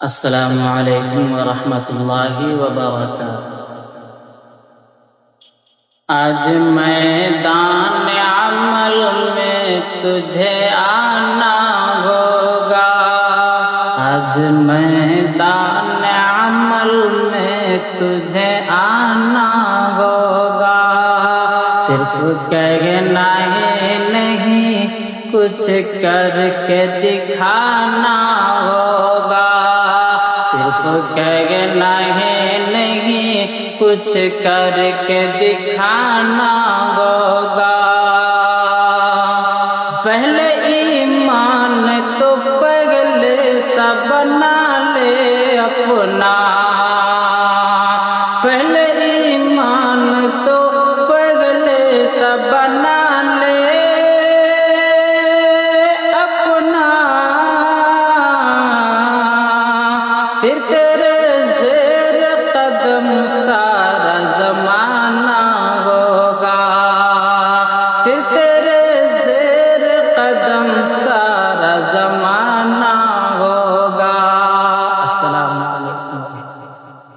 السلام علیکم ورحمۃ اللہ وبرکاتہ۔ آج میدان عمل میں تجھے آنا ہوگا، آج میدان عمل میں تجھے آنا ہوگا، صرف کہنا ہی نہیں کچھ کر کے دکھانا ہوگا، صرف کہنا ہی نہیں کچھ کر کے دکھانا ہوگا۔ پہلے ایمان تو پگلے سا بنا لے اپنا، پہلے ایمان تو پگلے سا بنا لے اپنا، پھر تیرے زیر قدم سارا زمانہ ہوگا، پھر تیرے